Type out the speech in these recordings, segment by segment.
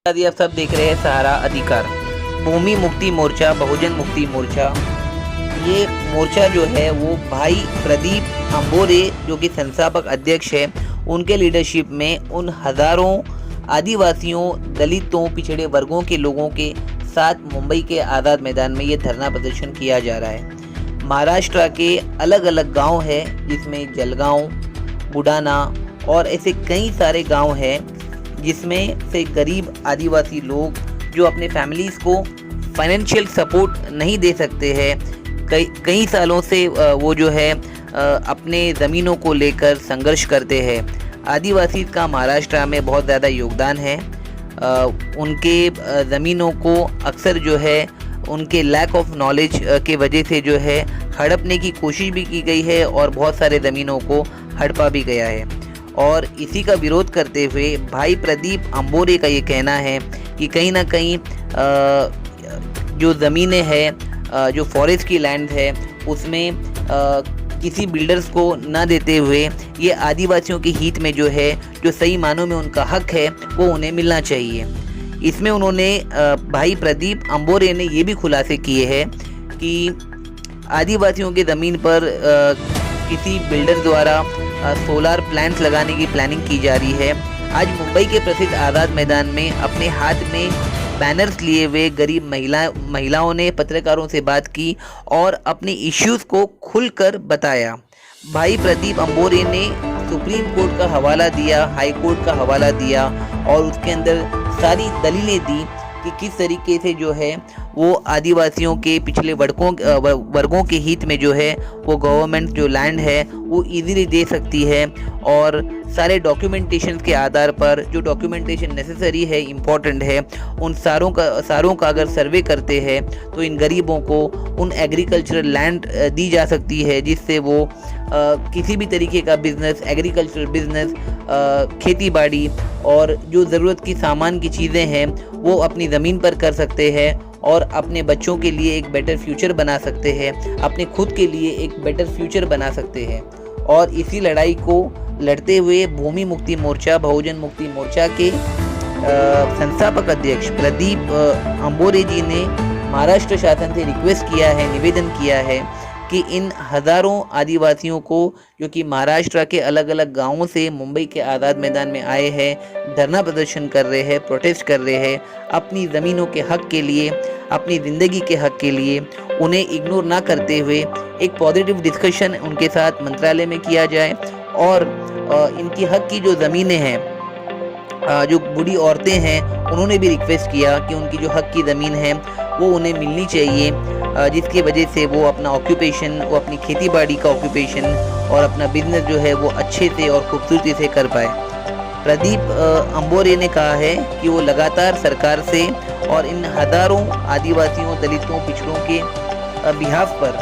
आदि आप सब देख रहे हैं सहारा अधिकार। भूमि मुक्ति मोर्चा, बहुजन मुक्ति मोर्चा, ये मोर्चा जो है वो भाई प्रदीप अंबोरे जो कि संस्थापक अध्यक्ष है, उनके लीडरशिप में उन हजारों आदिवासियों, दलितों, पिछड़े वर्गों के लोगों के साथ मुंबई के आज़ाद मैदान में ये धरना प्रदर्शन किया जा रहा है। महाराष्ट्र के अलग अलग गांव है जिसमें जलगांव, बुडाना और ऐसे कई सारे गांव हैं जिसमें से गरीब आदिवासी लोग जो अपने फैमिलीज़ को फाइनेंशियल सपोर्ट नहीं दे सकते हैं, कई सालों से वो जो है अपने ज़मीनों को लेकर संघर्ष करते हैं। आदिवासी का महाराष्ट्र में बहुत ज़्यादा योगदान है। उनके ज़मीनों को अक्सर जो है उनके लैक ऑफ नॉलेज के वजह से जो है हड़पने की कोशिश भी की गई है और बहुत सारे ज़मीनों को हड़पा भी गया है। और इसी का विरोध करते हुए भाई प्रदीप अंबोरे का ये कहना है कि कहीं ना कहीं जो ज़मीनें हैं, जो फॉरेस्ट की लैंड है, उसमें किसी बिल्डर्स को ना देते हुए ये आदिवासियों के हित में जो है, जो सही मानों में उनका हक है, वो उन्हें मिलना चाहिए। इसमें उन्होंने भाई प्रदीप अंबोरे ने ये भी खुलासे किए हैं कि आदिवासियों के ज़मीन पर किसी बिल्डर द्वारा सोलार प्लांट्स लगाने की प्लानिंग की जा रही है। आज मुंबई के प्रसिद्ध आज़ाद मैदान में अपने हाथ में बैनर्स लिए हुए गरीब महिलाओं ने पत्रकारों से बात की और अपने इश्यूज़ को खुलकर बताया। भाई प्रदीप अंबोरे ने सुप्रीम कोर्ट का हवाला दिया, हाई कोर्ट का हवाला दिया और उसके अंदर सारी दलीलें दी कि किस तरीके से जो है वो आदिवासियों के पिछले वर्गों के हित में जो है वो गवर्नमेंट जो लैंड है वो इजीली दे सकती है। और सारे डॉक्यूमेंटेशन के आधार पर जो डॉक्यूमेंटेशन नेसेसरी है, इम्पॉर्टेंट है, उन सारों का अगर सर्वे करते हैं तो इन गरीबों को उन एग्रीकल्चरल लैंड दी जा सकती है जिससे वो किसी भी तरीके का बिजनेस, एग्रीकल्चरल बिजनेस, खेती बाड़ी और जो ज़रूरत की सामान की चीज़ें हैं वो अपनी ज़मीन पर कर सकते हैं और अपने बच्चों के लिए एक बेटर फ्यूचर बना सकते हैं, अपने खुद के लिए एक बेटर फ्यूचर बना सकते हैं। और इसी लड़ाई को लड़ते हुए भूमि मुक्ति मोर्चा, बहुजन मुक्ति मोर्चा के संस्थापक अध्यक्ष प्रदीप अंबोरे जी ने महाराष्ट्र शासन से रिक्वेस्ट किया है, निवेदन किया है कि इन हज़ारों आदिवासियों को जो कि महाराष्ट्र के अलग अलग गांवों से मुंबई के आज़ाद मैदान में आए हैं, धरना प्रदर्शन कर रहे हैं, प्रोटेस्ट कर रहे हैं, अपनी ज़मीनों के हक़ के लिए, अपनी ज़िंदगी के हक़ के लिए, उन्हें इग्नोर ना करते हुए एक पॉजिटिव डिस्कशन उनके साथ मंत्रालय में किया जाए और इनकी हक़ की जो ज़मीनें हैं, जो बूढ़ी औरतें हैं, उन्होंने भी रिक्वेस्ट किया कि उनकी जो हक़ की ज़मीन है वो उन्हें मिलनी चाहिए, जिसकी वजह से वो अपना ऑक्यूपेशन, वो अपनी खेती बाड़ी का ऑक्यूपेशन और अपना बिजनेस जो है वो अच्छे से और खूबसूरती से कर पाए। प्रदीप अंबोरे ने कहा है कि वो लगातार सरकार से और इन हज़ारों आदिवासियों, दलितों, पिछड़ों के बिहाफ पर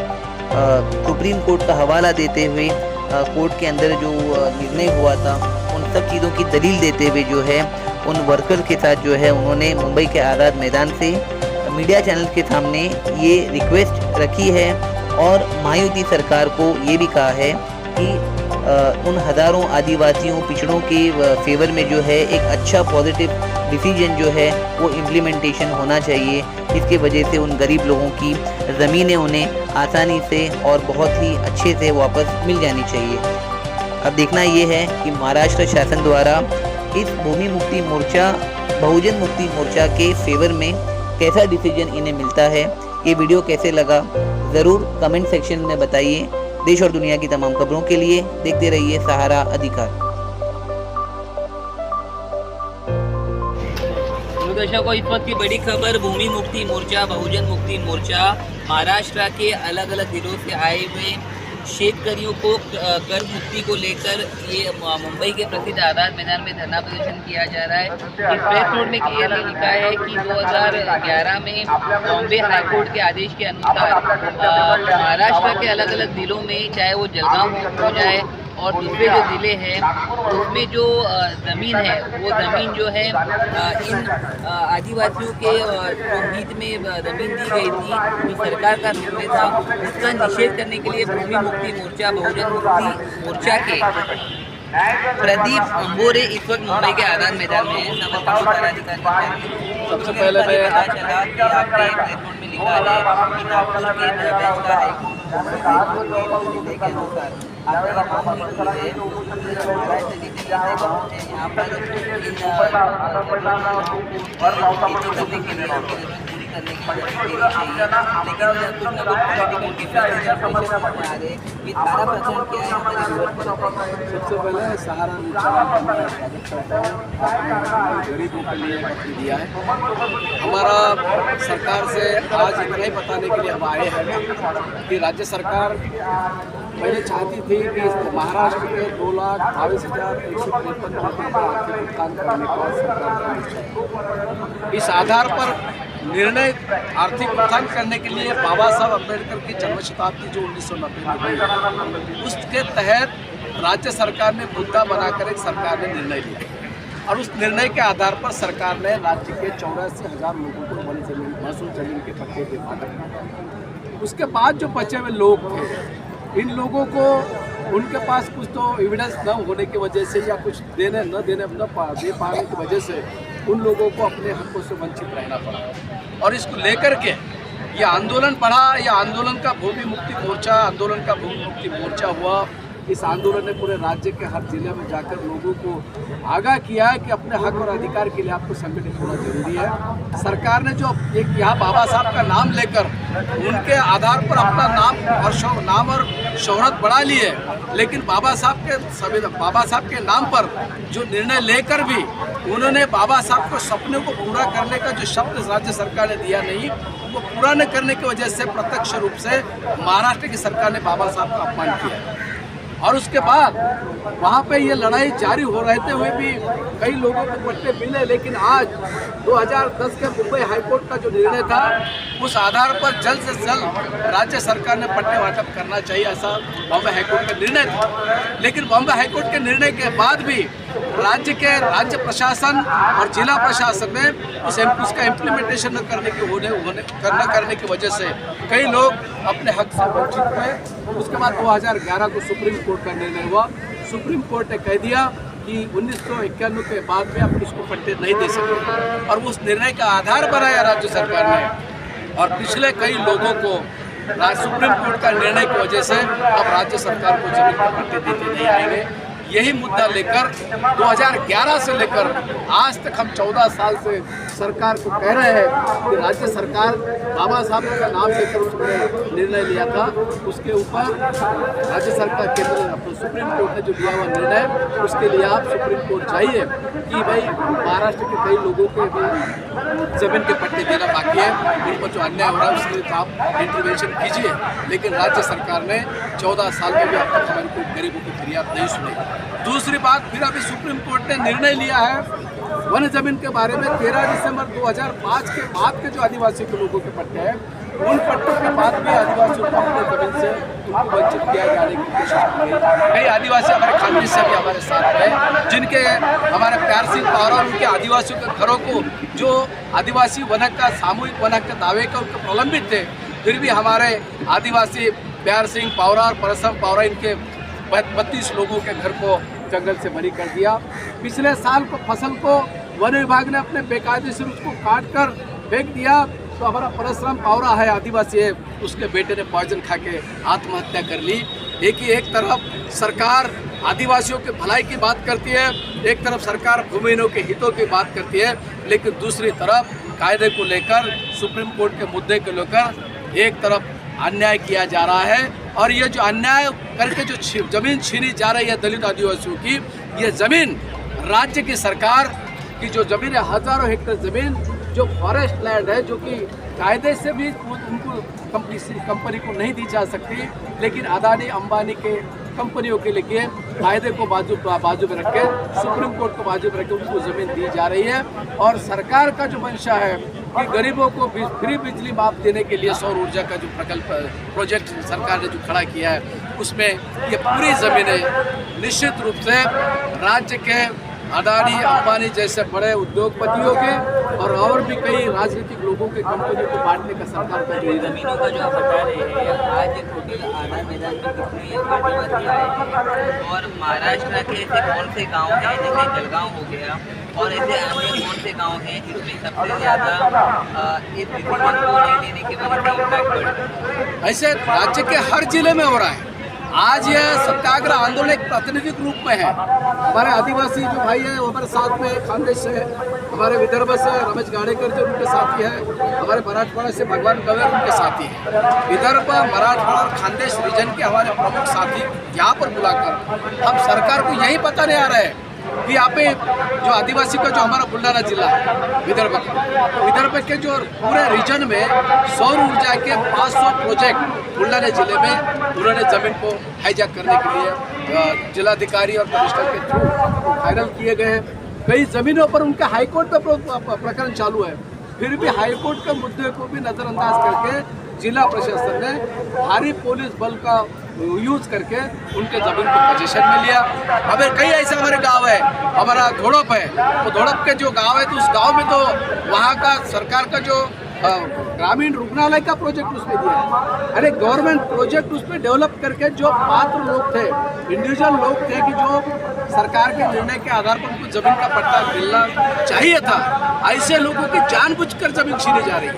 सुप्रीम कोर्ट का हवाला देते हुए कोर्ट के अंदर जो निर्णय हुआ था उन सब चीज़ों की दलील देते हुए जो है उन वर्कर्स के साथ जो है उन्होंने मुंबई के आज़ाद मैदान से मीडिया चैनल के सामने ये रिक्वेस्ट रखी है और महायुति सरकार को ये भी कहा है कि उन हज़ारों आदिवासियों, पिछड़ों के फेवर में जो है एक अच्छा पॉजिटिव डिसीजन जो है वो इम्प्लीमेंटेशन होना चाहिए, जिसकी वजह से उन गरीब लोगों की ज़मीनें उन्हें आसानी से और बहुत ही अच्छे से वापस मिल जानी चाहिए। अब देखना ये है कि महाराष्ट्र शासन द्वारा इस भूमि मुक्ति मोर्चा, बहुजन मुक्ति मोर्चा के फेवर में कैसा डिसीजन इन्हें मिलता है। ये वीडियो कैसे लगा ज़रूर कमेंट सेक्शन में बताइए। देश और दुनिया की तमाम खबरों के लिए देखते रहिए सहारा अधिकार। दर्शकों, इस वक्त की बड़ी खबर, भूमि मुक्ति मोर्चा, बहुजन मुक्ति मोर्चा महाराष्ट्र के अलग अलग जिलों से आए हुए शेतकरियों को कर मुक्ति को लेकर ये मुंबई के प्रसिद्ध आज़ाद मैदान में धरना प्रदर्शन किया जा रहा है। इस प्रेस नोट में क्लियरली लिखा है कि 2011 में बॉम्बे हाई कोर्ट के आदेश के अनुसार महाराष्ट्र के अलग अलग जिलों में, चाहे वो जलगांव हो जाए और दूसरे जो ज़िले हैं, उसमें जो ज़मीन है वो ज़मीन जो है इन आदिवासियों के हित में ज़मीन दी गई थी, जो सरकार का निर्णय था, उसका निषेध करने के लिए भूमि मुक्ति मोर्चा, बहुजन मुक्ति मोर्चा के प्रदीप अंबोरे इस वक्त मुंबई के आजाद मैदान में हैं। समर्थन पदाधिकारी सबसे पहले मैं पता चला कि आपने प्रेस नोट में लिखा है कि नागपुर के बेंच का हाईकोर्ट के अनुसार आपने मांग की है कि महाराष्ट्र जितने गाँव हैं यहाँ पर खेती करने के लिए पूरी करने की मदद देनी चाहिए, लेकिन कुछ न कुछ पॉलिटिकल डिफरेंस आ रहे। ये सारा प्रकरण क्या है हमारे व्यूअर्स को बताइए। सबसे पहले सहारा गरीबों के लिए पत्र दिया है। हमारा सरकार से आज इतना ही बताने के लिए हम आए हैं कि राज्य सरकार पहले चाहती थी कि महाराष्ट्र के 2,22,153 रुपये का आर्थिक भुगतान करने का सरकार का निश्चय। इस आधार पर निर्णय आर्थिक भुगतान करने के लिए बाबा साहब अम्बेडकर की जन्म शताब्दी जो 1990 में हुई, उसके तहत राज्य सरकार ने मुद्दा बनाकर एक सरकार ने निर्णय लिया और उस निर्णय के आधार पर सरकार ने राज्य के 84,000 लोगों को वन जमीन महसूल जमीन के पट्टे पे बांटा। उसके बाद जो बचे हुए लोग थे, इन लोगों को उनके पास कुछ तो एविडेंस न होने की वजह से या कुछ दे पाने की वजह से उन लोगों को अपने हकों से वंचित रहना पड़ा और इसको लेकर के ये आंदोलन बढ़ा। यह आंदोलन का भूमि मुक्ति मोर्चा आंदोलन का भूमि मुक्ति मोर्चा हुआ। इस आंदोलन ने पूरे राज्य के हर जिले में जाकर लोगों को आगाह किया है कि अपने हक और अधिकार के लिए आपको संगठित होना जरूरी है। सरकार ने जो एक यहाँ बाबा साहब का नाम लेकर उनके आधार पर अपना नाम और शोहरत बढ़ा ली है, लेकिन बाबा साहब के नाम पर जो निर्णय लेकर भी उन्होंने बाबा साहब को सपने को पूरा करने का जो शब्द राज्य सरकार ने दिया नहीं, वो पूरा न करने की वजह से प्रत्यक्ष रूप से महाराष्ट्र की सरकार ने बाबा साहब का अपमान किया। और उसके बाद वहाँ पे ये लड़ाई जारी हो रहते हुए भी कई लोगों को पट्टे मिले, लेकिन आज 2010 के मुंबई हाईकोर्ट का जो निर्णय था, उस आधार पर जल्द से जल्द राज्य सरकार ने पट्टे वाटप करना चाहिए, ऐसा बॉम्बे हाईकोर्ट का निर्णय था। लेकिन बॉम्बे हाईकोर्ट के निर्णय के बाद भी राज्य प्रशासन और जिला प्रशासन ने उसका इम्प्लीमेंटेशन न करने की वजह से कई लोग अपने हक से वंचित हुए। उसके बाद 2011 को सुप्रीम कोर्ट का निर्णय हुआ। सुप्रीम कोर्ट ने कह दिया कि 1991 के बाद में आप किसको पट्टे नहीं दे सकते और उस निर्णय का आधार बनाया राज्य सरकार ने। और पिछले कई लोगों को सुप्रीम कोर्ट का निर्णय की वजह से अब राज्य सरकार को जमीन पर पट्टे देते नहीं आएंगे। यही मुद्दा लेकर 2011 से लेकर आज तक हम 14 साल से सरकार को कह रहे हैं कि राज्य सरकार बाबा साहब का नाम लेकर उसने निर्णय लिया था, उसके ऊपर राज्य सरकार केंद्र सुप्रीम कोर्ट ने जो दिया हुआ निर्णय, उसके लिए आप सुप्रीम कोर्ट चाहिए कि भाई महाराष्ट्र के कई लोगों के भी जमीन के पट्टे देना बाकी है, उन पर जो अन्याय हो रहा है उसके लिए आप इंटरवेंशन कीजिए। लेकिन राज्य सरकार ने 14 साल में भी अब तक हमारी कोई गरीबों की फरियाद नहीं सुनी। दूसरी बात, फिर अभी सुप्रीम कोर्ट ने निर्णय लिया है वन जमीन के बारे में। 13 दिसंबर 2005 के बाद के जो आदिवासी के लोगों के पट्टे हैं, उन पट्टों के बाद भी आदिवासियों को अपने जमीन से उनको वंचित किया जाने की कोशिश की गई। कई आदिवासी हमारे खानदेश से भी हमारे साथ हैं, जिनके हमारे प्यार सिंह पावरा और उनके आदिवासियों के घरों को जो आदिवासी वन हक का सामूहिक वन हक के दावे का उनके प्रलंबित थे, फिर भी हमारे आदिवासी प्यार सिंह पावरा और परसम पावरा इनके 32 लोगों के घर को जंगल से बरी कर दिया। पिछले साल को फसल को वन विभाग ने अपने बेकायदे से उसको काट कर फेंक दिया, तो हमारा परसराम पावरा है, आदिवासी है, उसके बेटे ने पॉइजन खा के आत्महत्या कर ली। एक तरफ सरकार आदिवासियों के भलाई की बात करती है, एक तरफ सरकार भूमिहीनों के हितों की बात करती है, लेकिन दूसरी तरफ कायदे को लेकर सुप्रीम कोर्ट के मुद्दे को लेकर एक तरफ अन्याय किया जा रहा है। और ये जो अन्याय करके जो जमीन छीनी जा रही है दलित आदिवासियों की, ये जमीन राज्य की सरकार की जो जमीन है, हजारों हेक्टेयर जमीन जो फॉरेस्ट लैंड है, जो कि कायदे से भी उनको कंपनी को नहीं दी जा सकती, लेकिन अदानी अंबानी के कंपनियों के लिए कायदे को बाजू में रख के, सुप्रीम कोर्ट को बाजू में रख के उनको ज़मीन दी जा रही है। और सरकार का जो मंशा है कि गरीबों को फ्री बिजली माफ देने के लिए सौर ऊर्जा का जो प्रोजेक्ट सरकार ने जो खड़ा किया है, उसमें ये पूरी ज़मीनें निश्चित रूप से राज्य के अडानी अंबानी जैसे बड़े उद्योगपतियों के और भी कई राजनीतिक लोगों के कंपनी को बांटने का सरकार कर रही है। जमीनों का जो आप बता रहे हैं, आज टोटल आधा मैदान में कितनी आदिवासी आए हैं और महाराष्ट्र के ऐसे कौन से गांव हैं जैसे जलगांव हो गया और ऐसे अन्य कौन से गांव हैं जिसमें सबसे ज़्यादा इस डिसीजन को नहीं लेने की वजह से इम्पैक्ट पड़ रहा है? ऐसे राज्य के हर जिले में हो रहा है। आज यह सत्याग्रह आंदोलन एक प्रातिनिधिक रूप में है। हमारे आदिवासी जो भाई हैं वो हमारे साथ में खानदेश से, हमारे विदर्भ से रमेश गाड़ेकर जो उनके साथी है, हमारे मराठवाड़ा से भगवान गवेर उनके साथी हैं। विदर्भ, मराठवाड़ा और खानदेश रीजन के हमारे प्रमुख साथी यहाँ पर बुलाकर हम सरकार को यही बताने आ रहे हैं कि यहाँ पे जो आदिवासी का जो हमारा बुल्डाना जिला है विदर्भ के जो पूरे रीजन में सौर ऊर्जा के 500 प्रोजेक्ट बुल्डाना जिले में उन्होंने ज़मीन को हाईजैक करने के लिए जिलाधिकारी और कमिश्नर के थ्रू फाइनल किए गए हैं। कई ज़मीनों पर उनका हाईकोर्ट में प्रकरण चालू है, फिर भी हाईकोर्ट के मुद्दे को भी नज़रअंदाज करके जिला प्रशासन ने भारी पुलिस बल का यूज करके उनके ज़मीन को पोजीशन में लिया। हमें कई ऐसे हमारे गांव है, हमारा धोड़प है, वो धोड़प के जो गांव है तो उस गांव में तो वहाँ का सरकार का जो ग्रामीण रुग्णालय का प्रोजेक्ट उसमें दिया है। अरे गवर्नमेंट प्रोजेक्ट उसमें डेवलप करके जो पात्र लोग थे, इंडिविजुअल लोग थे कि जो सरकार के निर्णय के आधार पर उनको जमीन का पट्टा मिलना चाहिए था, ऐसे लोगों की जानबूझकर जमीन छीनी जा रही है।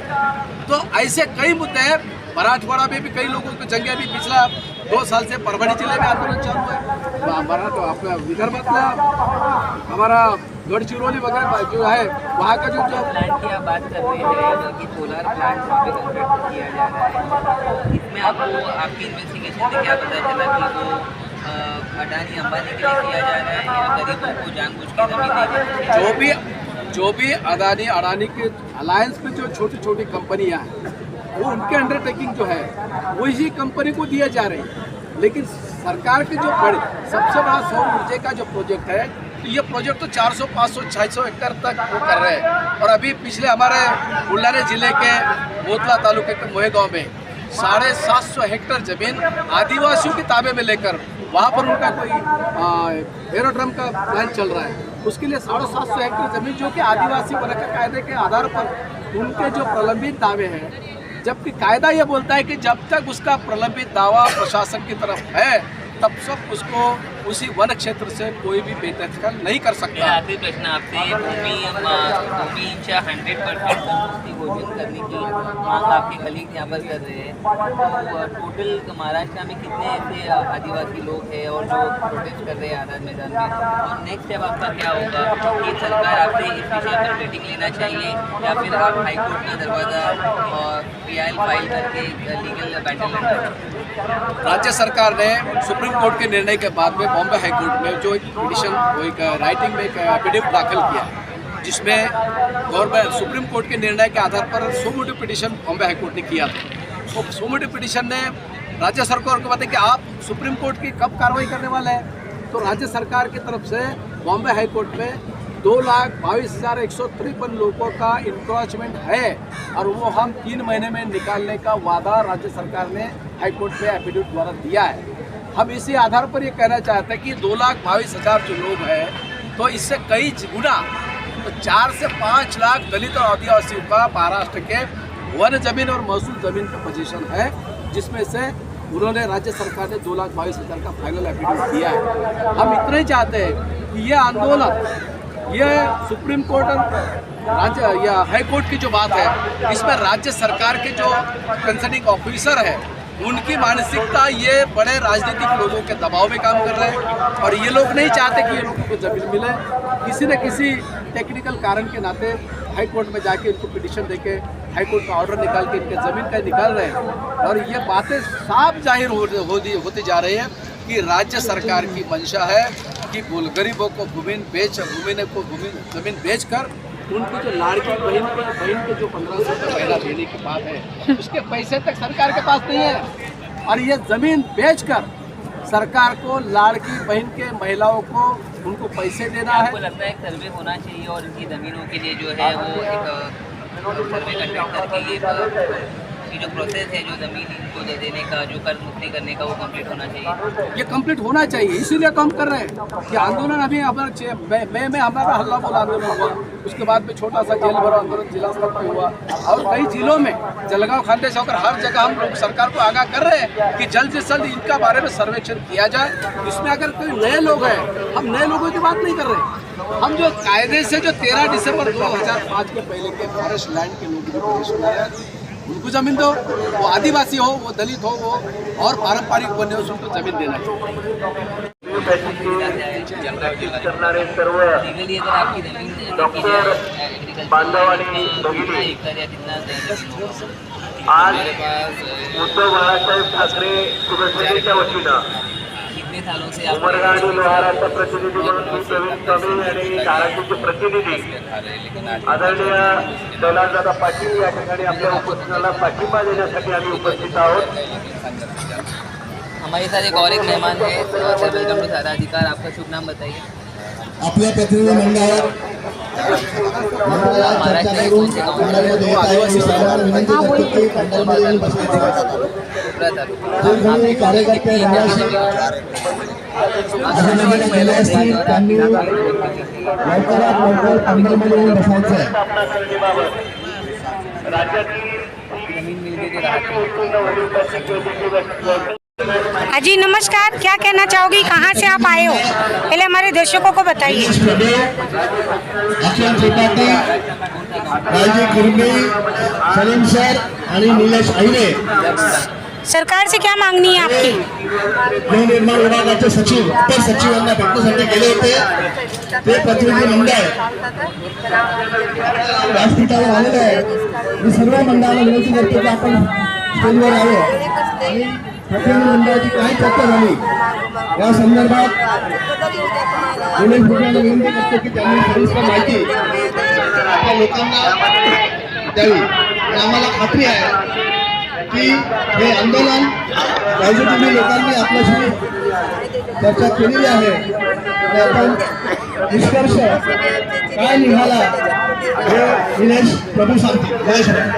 तो ऐसे कई मुद्दे हैं। मराठवाड़ा में भी कई लोगों की जंगे अभी पिछला 2 साल से परभणी जिले में आंदोलन चालू है। तो आपका विदर्भातला हमारा गढ़चिरौली वगैरह जो है वहाँ का जो प्लांट की आप बात कर रहे हैं कि सोलर प्लांट पे कंस्ट्रक्ट किया जा रहा है, इसमें आपको आपकी इन्वेस्टिगेशन से क्या पता चला कि वो अडानी अंबानी के लिए किया जा रहा है या गरीबों को जानबूझ के जमीन नहीं? जो भी अडानी के अलायंस में जो छोटी छोटी कंपनियां हैं वो उनके अंडरटेकिंग जो है वो इसी कंपनी को दिए जा रहे हैं। लेकिन सरकार के जो बड़े सबसे बड़ा सौर ऊर्जा का जो प्रोजेक्ट है तो ये प्रोजेक्ट तो 400, 500, 600 एकड़ तक वो कर रहे हैं। और अभी पिछले हमारे बुल्डाना जिले के मोतला तालुके के मोहे गाँव में 750 हेक्टेयर जमीन आदिवासियों के ताबे में लेकर वहाँ पर उनका कोई एरोड्रम का प्लान चल रहा है। उसके लिए 750 हेक्टेयर जमीन जो कि आदिवासी वर्ग के कायदे के आधार पर उनके जो प्रलंबित दावे हैं, जबकि कायदा ये बोलता है कि जब तक उसका प्रलंबित दावा प्रशासन की तरफ है तब सब उसको उसी वन क्षेत्र से कोई भी बेदखल नहीं कर सकता। आखिरी प्रश्न आपसे, भूमि इच्छा 100% संतुष्टि घोषित करने की मांग आपके कलीग यहाँ पर कर रहे हैं, तो टोटल महाराष्ट्र में कितने ऐसे आदिवासी लोग हैं और जो प्रोटेस्ट कर रहे हैं आज़ाद मैदान में, और नेक्स्ट स्टेप आपका क्या होगा कि सरकार आपसे इस विषय पर मीटिंग लेना चाहिए या फिर आप हाईकोर्ट का दरवाज़ा और PIL फाइल करके लीगल बैटल लड़ना? राज्य सरकार ने सुप्रीम कोर्ट के निर्णय के बाद में बॉम्बे हाई कोर्ट में जो एक पिटिशन एक राइटिंग में एक एफिडेविट दाखिल किया है, जिसमें गवर्नमेंट सुप्रीम कोर्ट के निर्णय के आधार पर सोमोटिव पिटिशन बॉम्बे हाई कोर्ट ने किया था। तो सोमोटिव पिटिशन ने राज्य सरकार को बताया कि आप सुप्रीम कोर्ट की कब कार्रवाई करने वाले हैं। तो राज्य सरकार की तरफ से बॉम्बे हाई कोर्ट में 2,22,153 लोगों का इंक्रोचमेंट है और वो हम 3 महीने में निकालने का वादा राज्य सरकार ने हाईकोर्ट में एफिडेविट द्वारा दिया है। हम इसी आधार पर ये कहना चाहते हैं कि 2,22,000 जो लोग हैं तो इससे कई गुना तो 4 से 5 लाख दलित और आदिवासियों का महाराष्ट्र के वन जमीन और महसूल जमीन का पोजीशन है, जिसमें से उन्होंने राज्य सरकार ने 2,22,000 का फाइनल एफिडेविट दिया है। हम इतना ही चाहते हैं कि ये आंदोलन ये सुप्रीम कोर्ट और राज्य या हाई कोर्ट की जो बात है इसमें राज्य सरकार के जो कंसर्निंग ऑफिसर है उनकी मानसिकता ये बड़े राजनीतिक लोगों के दबाव में काम कर रहे हैं और ये लोग नहीं चाहते कि ये लोगों को जमीन मिले। किसी न किसी टेक्निकल कारण के नाते हाई कोर्ट में जाके इनको पिटिशन देके हाई कोर्ट का ऑर्डर निकाल के इनके ज़मीन का निकाल रहे हैं और ये बातें साफ जाहिर होती जा रही है कि राज्य सरकार की मंशा है कि गरीबों को ज़मीन बेचकर उनकी जो लाड़की बहन के जो 1500 रुपये महीना देने की बात है उसके पैसे तक सरकार के पास नहीं है और ये ज़मीन बेचकर सरकार को लाड़की बहन के महिलाओं को उनको पैसे देना है। आपको लगता है एक सर्वे होना चाहिए और इनकी ज़मीनों के लिए जो है वो एक सर्वे कंडक्ट करके ये ये जो प्रोसेस है जो ज़मीन इनको दे देने का, जो कर्ज मुक्ति करने का, वो कंप्लीट होना चाहिए? ये कंप्लीट होना चाहिए, इसीलिए तो हम कर रहे हैं कि आंदोलन अभी मई में हमारा हल्ला बोला आंदोलन हुआ, उसके बाद में छोटा सा जेल भरो आंदोलन जिला स्तर पर हुआ और कई जिलों में जलगांव खानदेश से होकर हर जगह हम लोग सरकार को आगाह कर रहे हैं कि जल्द से जल्द इनका बारे में सर्वेक्षण किया जाए। इसमें अगर कोई नए लोग हैं, हम नए लोगों की बात नहीं कर रहे, हम जो कायदे से जो 13 दिसंबर 2005 के पहले के फॉरेस्ट लैंड के लोग जो प्रदेश में हैं, उनको जमीन दो, वो आदिवासी हो, वो दलित हो, वो और पारंपरिक बने हो, उनको जमीन देना चाहिए। लीगली अगर आपकी ज़मीन एग्रीकल्चर कितना एकड़ या कितना आज उद्धव बाळासाहेब ठाकरे शिवसेनेच्या वतीनं कितने सालों से आप उमरगाडी लोहाराचा प्रतिनिधी म्हणून मी प्रवीण स्वामी आणि धाराशिवचे प्रतिनिधी आदरणीय दैलासदादा पाटील या ठिकाणी आपल्या उपोषणाला पाठिंबा देण्यासाठी आम्ही उपस्थित आहोत। हमारे साथ एक और एक मेहमान है, सर वेलकम टू सारा अधिकार। आपका शुभ नाम बताइए। आपल्या प्रतिनिधी मंडळावर महाराष्ट्र कौन से गाँव मंडळामध्ये येत आहे आणि सर्वांना विनंती करतो की पंढरपूर येऊन बसायचं। काही कार्यकर्ते अभिनंदन केले असतील त्यांनी लवकरात लवकर पंढरपूर येऊन बसायचं आहे। जमीन मिल गई तो जी नमस्कार, क्या कहना चाहोगी, कहाँ से आप आए हो, पहले हमारे दर्शकों को बताइए। अखिल त्रिपाठी, राजी कुर्मी, सलीम सर आणि निलेश आईरे सरकार से क्या मांगनी है आपकी? गृहनिर्माण विभागाचे सचिव अपर सचिवांना भेटण्यासाठी गेले होते। ते प्रतिनिधी मंडळ व्यासपीठावर आलेलं आहे। मी सर्व मंडळाला विनंती करतो की आपण स्टेजवर यावं आणि प्रतिनिधी मंडळाची काय चर्चा झाली या संदर्भात निलेश भुजबळांना विनंती करतो की त्यांनी सविस्तर माहिती आपल्या लोकांना द्यावी। आणि आम्हाला खात्री आहे की हे आंदोलन राजकीय लोकांनी आपल्याशी चर्चा केलेली आहे आणि आपण निष्कर्ष काय निघाला हे निलेश प्रभू सांगतील। जय श्री राम।